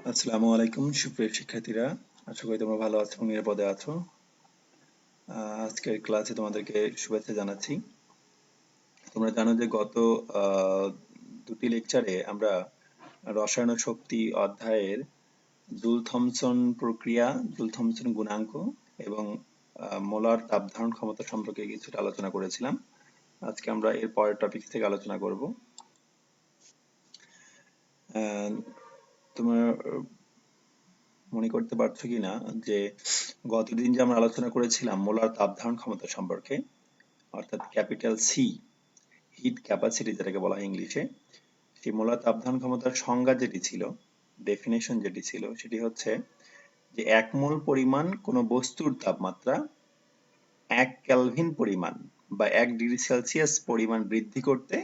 আসসালামু আলাইকুম সুপ্রিয় শিক্ষার্থীরা, আশা করি তোমরা ভালো আছো এবং নিরাপদে আছো। আজকের ক্লাসে তোমাদেরকে শুভেচ্ছা জানাচ্ছি। তোমরা জানো যে গত দুটি লেকচারে আমরা রসায়ন শক্তি অধ্যায়ের জুল থমসন প্রক্রিয়া, জুল থমসন গুণাঙ্ক এবং মোলার তাপ ধারণ ক্ষমতা সম্পর্কে কিছুটা আলোচনা করেছিলাম। আজকে আমরা এর পরের টপিক থেকে আলোচনা করব। তোমরা মনে করতে পারছো কিনা যে গতদিন যে আমরা আলোচনা করেছিলাম মোলার তাপ ধারণ ক্ষমতা সম্পর্কে, অর্থাৎ ক্যাপিটাল সি, হিট ক্যাপাসিটি যেটাকে বলা হয় ইংলিশে, সেই মোলার তাপ ধারণ ক্ষমতার সংজ্ঞা যেটি ছিল, ডেফিনেশন যেটি ছিল, সেটি হচ্ছে যে এক মোল পরিমাণ কোনো বস্তুর তাপমাত্রা 1 কেলভিন পরিমাণ বা 1 ডিগ্রি সেলসিয়াস পরিমাণ বৃদ্ধি করতে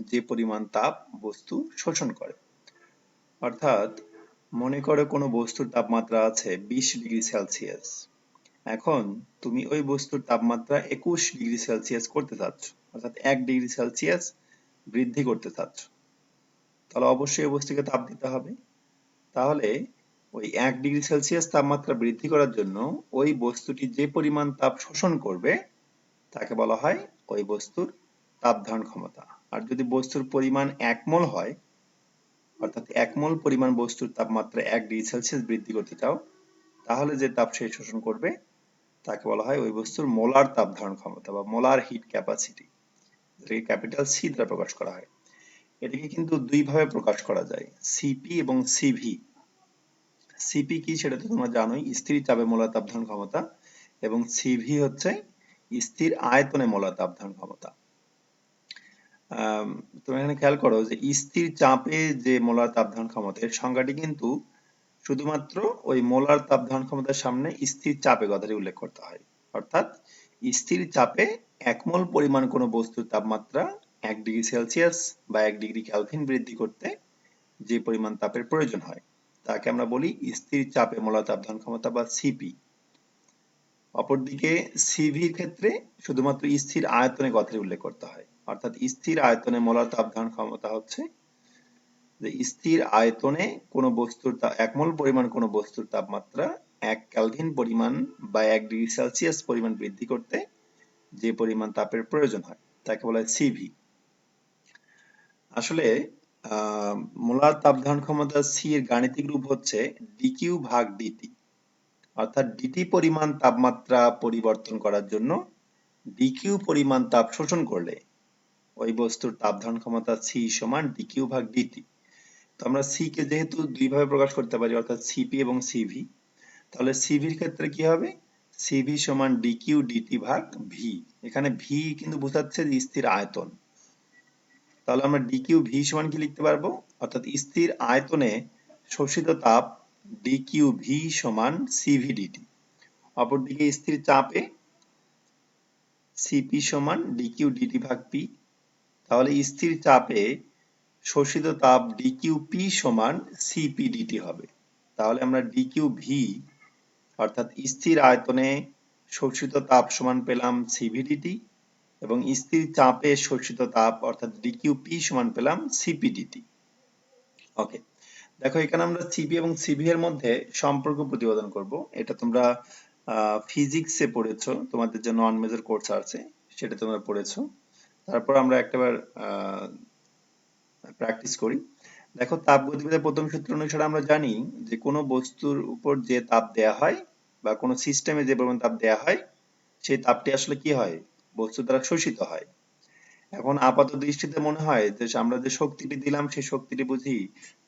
যে পরিমাণ তাপ বস্তু শোষণ করে। অর্থাৎ মনে করো কোনো বস্তুর তাপমাত্রা আছে 20 ডিগ্রি সেলসিয়াস। এখন তুমি ওই বস্তুর তাপমাত্রা 21 ডিগ্রি সেলসিয়াস করতে চাচ্ছ, অর্থাৎ 1 ডিগ্রি সেলসিয়াস বৃদ্ধি করতে চাচ্ছ। তাহলে অবশ্যই ওই বস্তুকে তাপ দিতে হবে। তাহলে ওই 1 ডিগ্রি সেলসিয়াস তাপমাত্রা বৃদ্ধি করার জন্য ওই বস্তুটি যে পরিমাণ তাপ শোষণ করবে তাকে বলা হয় ওই বস্তুর তাপ ধারণ ক্ষমতা। আর যদি বস্তুর পরিমাণ 1 মোল হয়, অর্থাৎ 1 মোল পরিমাণ বস্তুর তাপমাত্রা 1 ডিগ্রি সেলসিয়াস বৃদ্ধি করতে চাও, তাহলে যে তাপ সে শোষণ করবে তাকে বলা হয় ওই বস্তুর মোলার তাপ ধারণ ক্ষমতা বা মোলার হিট ক্যাপাসিটি, যেটাকে ক্যাপিটাল সি দ্বারা প্রকাশ করা হয়। এটাকে কিন্তু দুই ভাবে প্রকাশ করা যায়, সিপি এবং সিভি। সিপি কি সেটা তো তোমরা জানোই, স্থির চাপে মোলার তাপ ধারণ ক্ষমতা, এবং সিভি হচ্ছে স্থির আয়তনে মোলার তাপ ধারণ ক্ষমতা। তুমি এখানে খেয়াল করো যে স্থির চাপে যে মোলার তাপ ধারণ ক্ষমতা, এর সংজ্ঞাটি কিন্তু শুধুমাত্র ওই মোলার তাপ ধারণ ক্ষমতার সামনে স্থির চাপে কথাটি উল্লেখ করতে হয়। অর্থাৎ স্থির চাপে 1 মোল পরিমাণ কোনো বস্তুর তাপমাত্রা 1 ডিগ্রি সেলসিয়াস বা 1 ডিগ্রি কেলভিন বৃদ্ধি করতে যে পরিমাণ তাপের প্রয়োজন হয় তাকে আমরা বলি স্থির চাপে মোলার তাপ ধারণ ক্ষমতা বা সিপি। অপরদিকে সিভির ক্ষেত্রে শুধুমাত্র স্থির আয়তনে কথাটি উল্লেখ করতে হয়। অর্থাৎ স্থির আয়তনে মোলার তাপ ধারণ ক্ষমতা হচ্ছে যে স্থির আয়তনে কোনো বস্তুর 1 মোল পরিমাণ কোনো বস্তুর তাপমাত্রা 1 কেলভিন পরিমাণ বা 1 ডিগ্রি সেলসিয়াস পরিমাণ বৃদ্ধি করতে যে পরিমাণ তাপের প্রয়োজন হয় তাকে বলা হয় সিভি। আসলে মোলার তাপ ধারণ ক্ষমতা সি এর গাণিতিক রূপ হচ্ছে ডিকিউ ভাগ ডিটি। অর্থাৎ ডিটি পরিমাণ তাপমাত্রা পরিবর্তন করার জন্য ডিকিউ পরিমাণ তাপ শোষণ করলে ওই বস্তুর তাপ ধারণ ক্ষমতা সি সমান ডিকিউ ভাগ ডিটি। তো আমরা সি কে যেহেতু দুই ভাবে প্রকাশ করতে পারি, অর্থাৎ সিপি এবং সিভি, তাহলে সিভির ক্ষেত্রে কি হবে, সিভি সমান ডিকিউ ডিটি ভাগ ভি। এখানে ভি কিন্তু বোঝাচ্ছে যে স্থির আয়তন। তাহলে আমরা ডিকিউ ভি সমান কি লিখতে পারবো, অর্থাৎ স্থির আয়তনে শোষিত তাপ ডিকিউ ভি সমান সিভি ডিটি। অপরদিকে স্থির চাপে সিপি সমান ডিকিউ ডিটি ভাগ পি। তাহলে স্থির চাপে শোষিত তাপ ডিকিউ পি সমান সিপি ডিটি হবে। তাহলে আমরা ডিকিউ ভি অর্থাৎ স্থির আয়তনে শোষিত তাপ সমান পেলাম সিভি ডিটি, এবং স্থির চাপে শোষিত তাপ অর্থাৎ ডিকিউ পি সমান পেলাম সিপি ডিটি। ওকে, দেখো এখানে আমরা সিপি এবং সিভি এর মধ্যে সম্পর্ক প্রতিপাদন করব। এটা তোমরা ফিজিক্সে পড়েছো, তোমাদের যে নন মেজর কোর্স আছে সেটা তোমরা পড়েছো। তারপর আমরা একটাবার প্র্যাকটিস করি। দেখো, তাপগতিবিদ্যার প্রথম সূত্র অনুসারে আমরা জানি যে কোনো বস্তুর উপর যে তাপ দেয়া হয় বা কোনো সিস্টেমে যে পরিমাণ তাপ দেয়া হয় সেই তাপটি আসলে কি হয়, বস্তু দ্বারা শোষিত হয়। এখন আপাত দৃষ্টিতে মনে হয় যে আমরা যে শক্তিটি দিলাম সেই শক্তিটি বুঝি,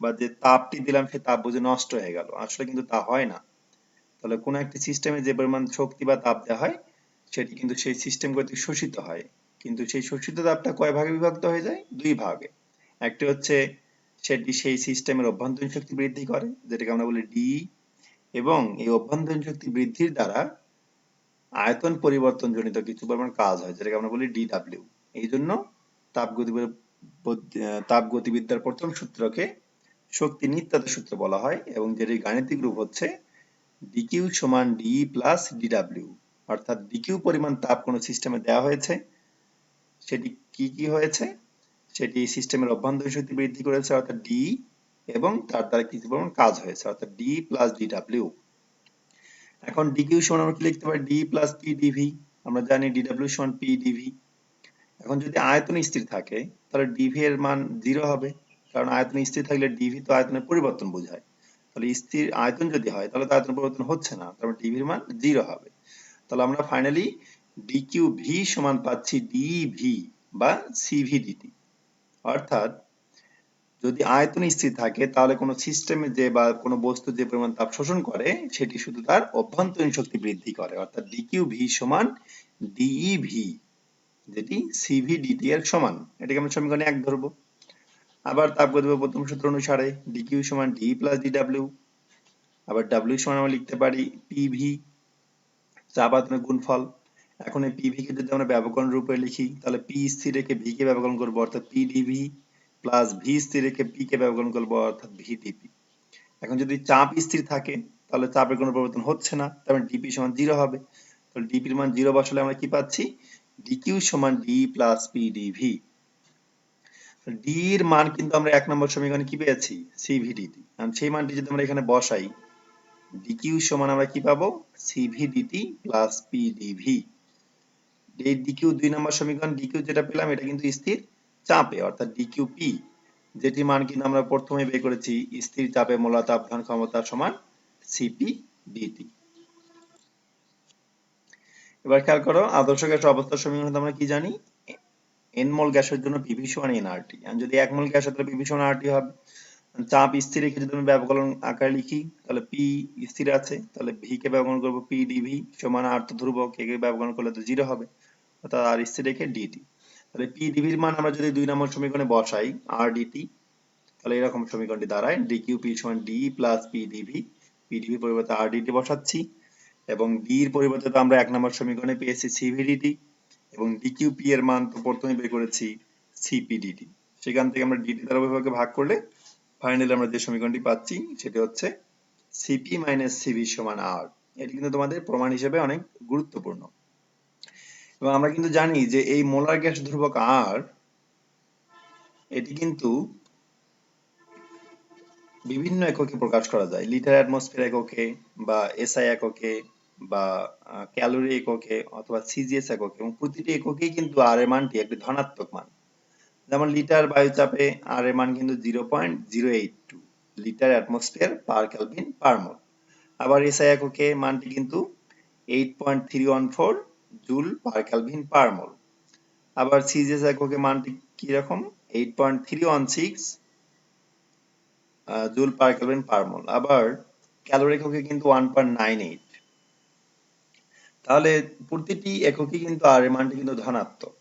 বা যে তাপটি দিলাম সেই তাপ বুঝি নষ্ট হয়ে গেল। আসলে কিন্তু তা হয় না। তাহলে কোনো একটি সিস্টেমে যে পরিমাণ শক্তি বা তাপ দেওয়া হয় সেটি কিন্তু সেই সিস্টেম কর্তৃক শোষিত হয়। কিন্তু সেই শোষিত তাপটা কয় ভাগে বিভক্ত হয়ে যায়, দুই ভাগে। একটি হচ্ছে সেটি সেই সিস্টেমের অভ্যন্তরীণ শক্তি বৃদ্ধি করে, যেটাকে আমরা বলি ডি, এবং এই অভ্যন্তরীণ শক্তি বৃদ্ধির দ্বারা আয়তন পরিবর্তন জনিত কিছু পরিমাণ কাজ হয়, যেটাকে আমরা বলি ডিডব্লিউ। এই জন্য তাপগতিবিদ্যার প্রথম সূত্রকে শক্তি নিত্যতা সূত্র বলা হয়, এবং যেটির গাণিতিক রূপ হচ্ছে ডিকিউ সমান ডি প্লাস ডিডব্লিউ। অর্থাৎ ডিকিউ পরিমাণ তাপ কোনো সিস্টেমে দেওয়া হয়েছে, সেটি কি কি হয়েছে, সেটি সিস্টেমের অভ্যন্তরীণ শক্তি বৃদ্ধি করেছে অর্থাৎ ডি, এবং তার দ্বারা কিছু পরিমাণ কাজ হয়েছে, অর্থাৎ ডি প্লাস ডিডব্লিউ। এখন ডিকিউ সমান আমরা কি লিখতে পারি? D plus P DV. আমরা জানি ডিডব্লিউ সমান পি ডিভি। এখন যদি আয়তন স্থির থাকে তাহলে ডিভি এর মান 0 হবে, কারণ আয়তন স্থির থাকলে ডিভি তো আয়তনের পরিবর্তন বোঝায়। তাহলে স্থির আয়তন যদি হয় তাহলে তো আয়তন পরিবর্তন হচ্ছে না, তাহলে ডিভির মান 0 হবে। তাহলে আমরা ফাইনালি ডিকিউ ভি সমান পাচ্ছি ডিভি বা সিভি ডিটি। অর্থাৎ যদি আয়তন স্থির থাকে তাহলে কোনো সিস্টেমে যে বা কোনো বস্তু যে পরিমাণ তাপ শোষণ করে সেটি শুধু তার অভ্যন্তরীণ শক্তি বৃদ্ধি করে, অর্থাৎ ডিকিউ ভি সমান ডিইভি, যেটি সিভি ডিটি এর সমান। এটাকে আমরা সমীকরণে 1 ধরবো। আবার তাপগতির প্রথম সূত্র অনুসারে ডিকিউ সমান ডি প্লাস ডিডব্লিউ। আবার ডাব্লিউ সমান আমরা লিখতে পারি পিভি, চাপ আয়তনের গুণফল। এখন এই পিভি কে যদি আমরা ব্যবকলন রূপে লিখি তাহলে পি স্থির রেখে ভি কে ব্যবকলন করবো, অর্থাৎ পি ডিভি, প্লাস ভি স্থির রেখে পি কে ব্যবকলন করবো, অর্থাৎ ভি ডিপি। এখন যদি চাপ স্থির থাকে তাহলে চাপের কোনো পরিবর্তন হচ্ছে না, তার মানে ডিপি সমান 0 হবে। তাহলে ডিপির মান 0 বসালে আমরা কি পাচ্ছি? ডিকিউ সমান D plus P DV. D এর মান কিন্তু আমরা 1 নম্বর সমীকরণে কি পেয়েছি? সিভিডিটি। কারণ সেই মানটি যদি আমরা এখানে বসাই, ডিকিউ সমান আমরা কি পাবো? সিভিডিটি প্লাস পি ডিভি। এই ডিকিউ 2 নম্বর সমীকরণ, ডিকিউ যেটা পেলাম এটা কিন্তু স্থির চাপে, অর্থাৎ ডিকিউ পি, যেটি মান কিন্তু আমরা প্রথমে বের করেছি স্থির চাপে মোলার তাপ ধারণ ক্ষমতা সমান সিপি ডিটি। এবার খেয়াল করো, আদর্শ গ্যাসের অবস্থার সমীকরণ আমরা কি জানি? এন মোল গ্যাসের জন্য পিভি সমান এনআরটি। আর যদি 1 মোল গ্যাস হয় তাহলে পিভি সমান আরটি হবে। চাপ স্থির রেখে যদি আমি ব্যবকলন আকারে লিখি তাহলে পি স্থির আছে, তাহলে ভি কে ব্যবকলন করব পি ডিভি সমান আর তো ধ্রুবক, কে কে ব্যবকলন করলে তো 0 হবে, অর্থাৎ আর স্থির রেখে ডিটি। তাহলে পি ডিভির মান আমরা যদি 2 নম্বর সমীকরণে বসাই আর ডিটি, তাহলে এরকম সমীকরণটি দাঁড়ায় ডিকিউ পি সমান D plus P DV. P DV পরিবর্তে আর ডিটি বসাচ্ছি, এবং ডি এর পরিবর্তে তো আমরা 1 নম্বর সমীকরণে পেয়েছি সিভিডিটি, এবং ডিকিউ পি এর মান তো প্রথমে বের করেছি সিপিডিটি। সেখান থেকে আমরা ডিটি দ্বারা উভয়কে ভাগ করলে ফাইনালি আমরা যে সমীকরণটি পাচ্ছি সেটি হচ্ছে সিপি মাইনাস সিভি সমান আর। এটি কিন্তু তোমাদের প্রমাণ হিসেবে অনেক গুরুত্বপূর্ণ। এবং আমরা কিন্তু জানি যে এই মোলার গ্যাস ধ্রুবক আর, এটি কিন্তু বিভিন্ন এককে প্রকাশ করা যায়, লিটার অ্যাটমসফিয়ার এককে বা এসআই এককে বা ক্যালোরি এককে অথবা সিজিএস এককে, এবং প্রতিটি এককেই কিন্তু আর এর মানটি একটি ধনাত্মক মান। যেমন লিটার বায়ুচাপে আর এর মান কিন্তু 0.082 litre atmosphere per kelvin per mole. আবার এসআই এককে মানটি কিন্তু 8.314 joule per kelvin per mole. আবার সিজিএস এককে মানটি কি রকম? 8.316 joule per kelvin per mole. আবার ক্যালোরি এককে কিন্তু 1.98। তাহলে প্রতিটি এককে কিন্তু আর এর মানটি কিন্তু ধনাত্মক।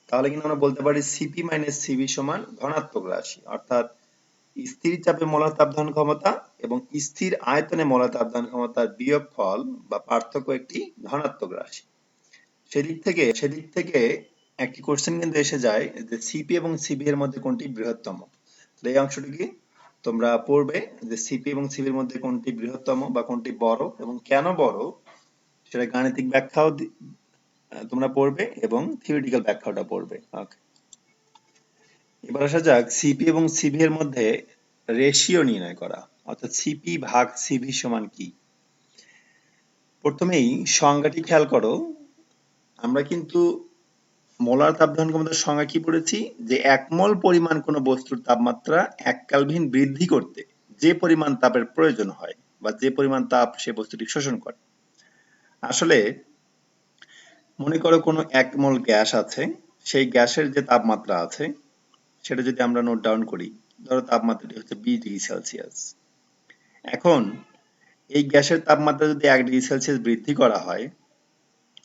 তাহলে কিন্তু আমরা বলতে পারি সিপি মাইনাস সিভি সমান ধনাত্মক রাশি, অর্থাৎ স্থির চাপে মোলার তাপ ধারণ ক্ষমতা এবং স্থির আয়তনে মোলার তাপ ধারণ ক্ষমতার বিয়োগফল বা পার্থক্য একটি ধনাত্মক রাশি। সেদিক থেকে একটি কোশ্চেন কিন্তু এসে যায় যে সিপি এবং সিভি এর মধ্যে কোনটি বৃহত্তম। এই অংশটিকে তোমরা পড়বে যে সিপি এবং সিভি এর মধ্যে কোনটি বৃহত্তম বা কোনটি বড় এবং কেন বড়, সেটা গাণিতিক ব্যাখ্যাও তোমরা পড়বে এবং থিওরিটিক্যাল ব্যাখ্যাটা পড়বে। ওকে, এবার আসা যাক সিপি এবং সিভি এর মধ্যে রেশিও নির্ণয় করা, অর্থাৎ সিপি ভাগ সিভি সমান কি। প্রথমেই সংজ্ঞাটি খেয়াল করো, আমরা কিন্তু মোলার তাপ ধারণ ক্ষমতার সংজ্ঞা কি পড়েছি? যে 1 মোল পরিমাণ কোনো বস্তুর তাপমাত্রা 1 কেলভিন বৃদ্ধি করতে যে পরিমাণ তাপের প্রয়োজন হয় বা যে পরিমাণ তাপ সে বস্তুটি শোষণ করে। আসলে মনে করো কোনো 1 মোল গ্যাস আছে, সেই গ্যাসের যে তাপমাত্রা আছে সেটা যদি আমরা নোট ডাউন করি, ধরো তাপমাত্রাটি হচ্ছে 20 ডিগ্রি সেলসিয়াস। এখন এই গ্যাসের তাপমাত্রা যদি 1 ডিগ্রি সেলসিয়াস বৃদ্ধি করা হয়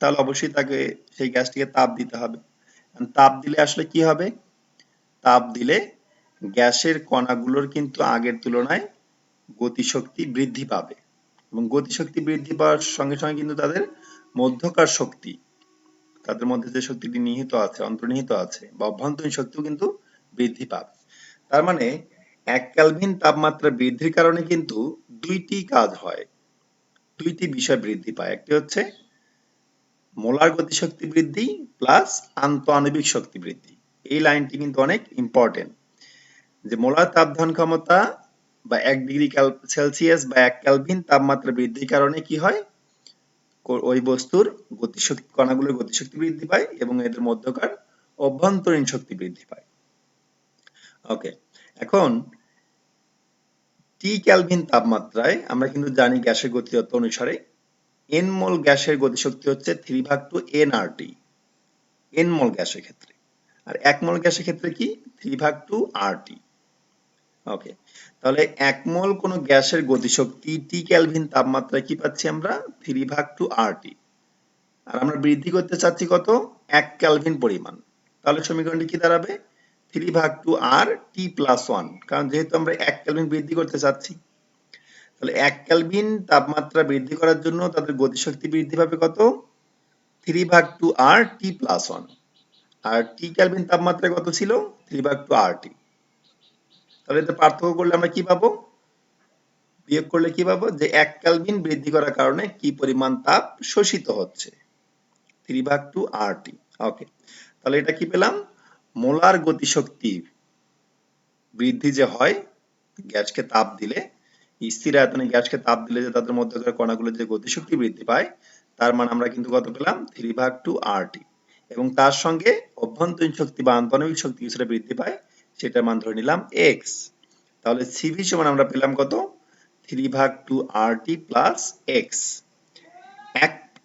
তাহলে অবশ্যই তাকে সেই গ্যাসটিকে তাপ দিতে হবে। তাপ দিলে আসলে কি হবে? তাপ দিলে গ্যাসের কণাগুলোর কিন্তু আগের তুলনায় গতিশক্তি বৃদ্ধি পাবে, এবং গতিশক্তি বৃদ্ধি পাওয়ার সঙ্গে সঙ্গে কিন্তু তাদের মধ্যকার শক্তি, তাদের মধ্যে যে শক্তিটি নিহিত আছে, অন্তর্নিহিত আছে বা অভ্যন্তরীণ শক্তিও কিন্তু বৃদ্ধি পাবে। তার মানে 1 কেলভিন তাপমাত্রা বৃদ্ধির কারণে কিন্তু দুইটি কাজ হয়, দুইটি বিষয় বৃদ্ধি পায়। একটি হচ্ছে মোলার গতিশক্তি বৃদ্ধি প্লাস আন্তঃআণবিক শক্তি বৃদ্ধি। এই লাইনটি কিন্তু অনেক ইম্পর্টেন্ট, যে মোলার তাপ ধারণ ক্ষমতা বা 1 ডিগ্রি সেলসিয়াস বা 1 কেলভিন তাপমাত্রা বৃদ্ধির কারণে কি হয়, ওই বস্তুর গতিশক্তি, কণাগুলোর গতিশক্তি বৃদ্ধি পায় এবং এদের মধ্যকার অভ্যন্তরীণ শক্তি বৃদ্ধি পায়। ওকে, এখন টি কেলভিন তাপমাত্রায় আমরা কিন্তু জানি গ্যাসের গতিতত্ত্ব অনুসারে এন মোল গ্যাসের গতিশক্তি হচ্ছে 3/2 nRT, এন মোল গ্যাসের ক্ষেত্রে। আর 1 মোল গ্যাসের ক্ষেত্রে কি 3/2 RT। ওকে, তাহলে 1 মোল কোন গ্যাসের গতিশক্তি টি কেলভিন তাপমাত্রায় কি পাচ্ছি আমরা 3/2 RT। আর আমরা বৃদ্ধি করতে চাচ্ছি কত, 1 কেলভিন পরিমাণ। তাহলে সমীকরণটি কি দাঁড়াবে 3/2 RT + 1, কারণ যেহেতু আমরা 1 কেলভিন বৃদ্ধি করতে চাচ্ছি। তাহলে 1 কেলভিন তাপমাত্রা বৃদ্ধি করার জন্য তাদের গতিশক্তি বৃদ্ধি পাবে কত, 3/2 RT + 1। আর টি কেলভিন তাপমাত্রা কত ছিল 3/2 RT। তাহলে এটা পার্থক্য করলে আমরা কি পাবো, বিয়োগ করলে কি পাবো, যে 1 কেলভিন বৃদ্ধি করার কারণে কি পরিমাণ তাপ শোষিত হচ্ছে 3/2 RT। ওকে, তাহলে এটা কি পেলাম, মোলার গতিশক্তি বৃদ্ধি যে হয় গ্যাসকে তাপ দিলে, স্থির আয়তনে গ্যাসকে তাপ দিলে যে তাদের মধ্যকার কণাগুলোর যে গতিশক্তি বৃদ্ধি পায়, তার মান আমরা কিন্তু কত পেলাম 3/2 RT। এবং তার সঙ্গে অভ্যন্তরীণ শক্তি বা আন্তঃনৈমিক শক্তি কিছুটা বৃদ্ধি পায়, সেটার মান ধরে নিলাম x। তাহলে CV সমান আমরা পেলাম কত 3/2 RT + x।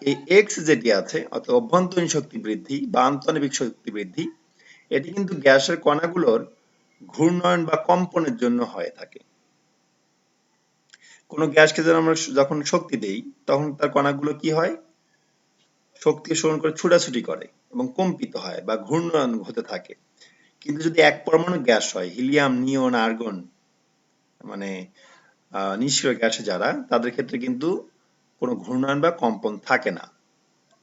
এই x যেটি আছে অর্থাৎ অভ্যন্তরীণ শক্তি বৃদ্ধি বা আন্তঃনৈমিক শক্তি বৃদ্ধি, এটি কিন্তু গ্যাসের কণাগুলোর ঘূর্ণয়ন বা কম্পনের জন্য হয়ে থাকে। কোন গ্যাসকে আমরা যখন শক্তি দেই তখন তার কণাগুলো কি হয়, শক্তি শোষণ করে ছুটাছুটি করে এবং কম্পিত হয় বা ঘূর্ণয়ন হতে থাকে। কিন্তু যদি এক পরমাণু গ্যাস হয়, হিলিয়াম, নিয়ন, আর্গন, মানে নিষ্ক্রিয় গ্যাসে যারা, তাদের ক্ষেত্রে কিন্তু কোনো ঘূর্ণয়ন বা কম্পন থাকে না।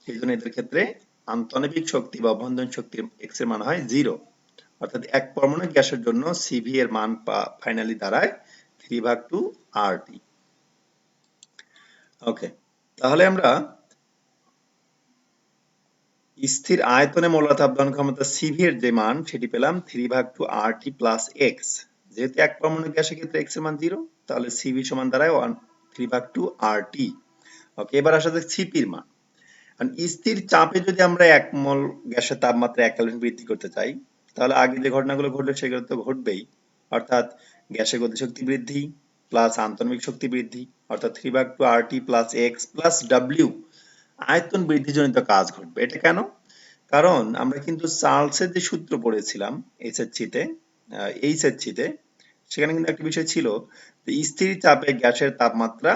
সেই জন্য এদের ক্ষেত্রে আন্তঃনৈমিক শক্তি বা অভ্যন্তরীণ শক্তির এক্স এর মান হয় 0। অর্থাৎ এক পরমাণু গ্যাসের জন্য সিভি এর মান ফাইনালি দাঁড়ায় 3/2 RT। ওকে, তাহলে আমরা স্থির আয়তনে মোলার তাপ ধারণ ক্ষমতা সিভি এর যে মান সেটি পেলাম 3/2 RT + x। যেহেতু এক পরমাণু গ্যাসের ক্ষেত্রে x এর মান 0, তাহলে সিভি সমান দাঁড়ায় 3/2 RT। ওকে, এবার আসা যাক সিপি এর মান। কারণ স্থির চাপে যদি আমরা 1 মোল গ্যাসের তাপমাত্রা 1 কেলভিন বৃদ্ধি করতে চাই, তাহলে আগে যে ঘটনাগুলো ঘটবে সেগুলো তো ঘটবেই। অর্থাৎ গ্যাসের গতিশক্তি বৃদ্ধি প্লাস আন্তঃনৈমিক শক্তি বৃদ্ধি, অর্থাৎ 3/2 RT + x + W, আয়তন বৃদ্ধিজনিত কাজ ঘটবে। এটা কেন? কারণ আমরা কিন্তু চার্লসের যে সূত্র পড়েছিলাম এইচএসসিতে, সেখানে কিন্তু একটা বিষয় ছিল যে স্থির চাপে গ্যাসের তাপমাত্রা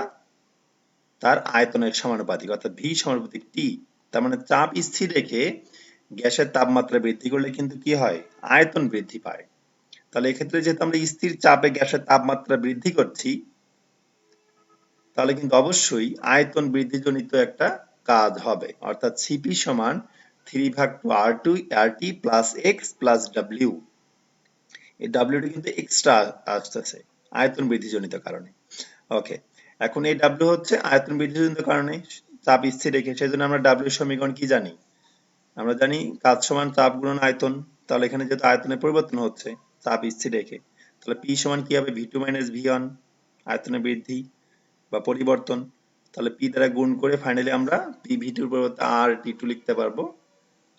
তার আয়তনের সমানুপাতিক, অর্থাৎ ভি সমানুপাতিক টি। তার মানে চাপ স্থির রেখে গ্যাসের তাপমাত্রা বৃদ্ধি করলে কিন্তু কি হয়, আয়তন বৃদ্ধি পায়। তাহলে এক্ষেত্রে যেহেতু আমরা স্থির চাপে গ্যাসের তাপমাত্রা বৃদ্ধি করছি, তাহলে কিন্তু অবশ্যই আয়তন বৃদ্ধিজনিত একটা কাজ হবে। অর্থাৎ সিপি সমান 3/2 RT + x + W। এই ডাব্লিউটি কিন্তু এক্সট্রা আসতেছে আয়তন বৃদ্ধিজনিত কারণে। ওকে, এখন এই ডাব্লিউ হচ্ছে আয়তন বৃদ্ধিজনিত কারণে চাপ স্থির রেখে, সেজন্য আমরা ডাব্লিউ সমীকরণ কি জানি, আমরা জানি কাজ সমান চাপ গুণন আয়তন। তাহলে এখানে যেহেতু আয়তনের পরিবর্তন হচ্ছে চাপ স্থির রেখে, তাহলে পি সমান কি হবে V2 - V1, আয়তনের বৃদ্ধি বা পরিবর্তন। তাহলে পি দ্বারা গুণ করে ফাইনালি আমরা পি V2 এর পরিবর্তে আর T2 লিখতে পারবো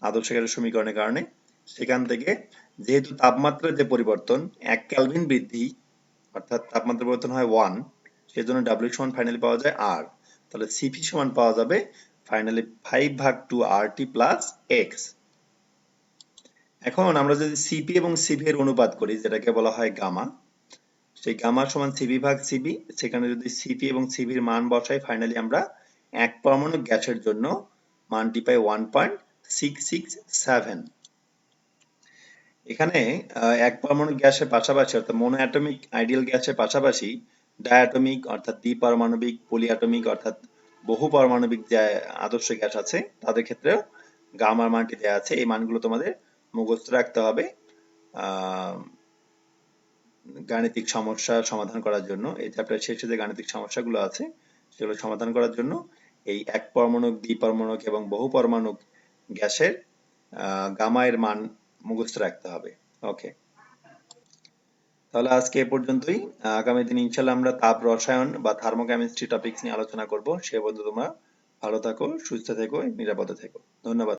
আদর্শ গ্যাসের সমীকরণের কারণে। সেখান থেকে যেহেতু তাপমাত্রার যে পরিবর্তন 1 কেলভিন বৃদ্ধি, অর্থাৎ তাপমাত্রা পরিবর্তন হয় 1, সেজন্য ডাব্লিউ সমান ফাইনালি পাওয়া যায় আর। তাহলে সিপি সমান পাওয়া যাবে ফাইনালি 5/2 RT + x। এখন আমরা যদি সিপি এবং সিভি এর অনুপাত করি, যেটাকে বলা হয় গামা, সেই গামা সমান সিভি ভাগ সিবি, সেখানে যদি সিপি এবং সিভি এর মান বসাই, ফাইনালি আমরা এক পরমাণু গ্যাসের জন্য মানটি পাই 1.667। এখানে এক পরমাণু গ্যাসের পাশাপাশি অর্থাৎ মনোঅ্যাটমিক আইডিয়াল গ্যাসের পাশাপাশি ডায়াটমিক অর্থাৎ দ্বিপারমাণবিক, পলিঅ্যাটমিক অর্থাৎ বহু পারমাণবিক যে আদর্শ গ্যাস আছে, তাদের ক্ষেত্রেও গামার মানটি দেওয়া আছে। এই মানগুলো তোমাদের মুখস্থ রাখতে হবে গাণিতিক সমস্যা সমাধান করার জন্য। এই চ্যাপ্টার শেষে যে গাণিতিক সমস্যাগুলো আছে সেগুলো সমাধান করার জন্য এই এক পরমাণুক, দ্বিপরমাণুক এবং বহু পরমাণুক গ্যাসের গামা এর মান মুখস্থ রাখতে হবে। ওকে, তাহলে আজকে এ পর্যন্তই। আগামী দিন ইনশাল্লাহ আমরা তাপ রসায়ন বা থার্মোকেমিস্ট্রি টপিকস নিয়ে আলোচনা করব। সে পর্যন্ত তোমরা ভালো থাকো, সুস্থ থেকো, নিরাপদে থেকো। ধন্যবাদ।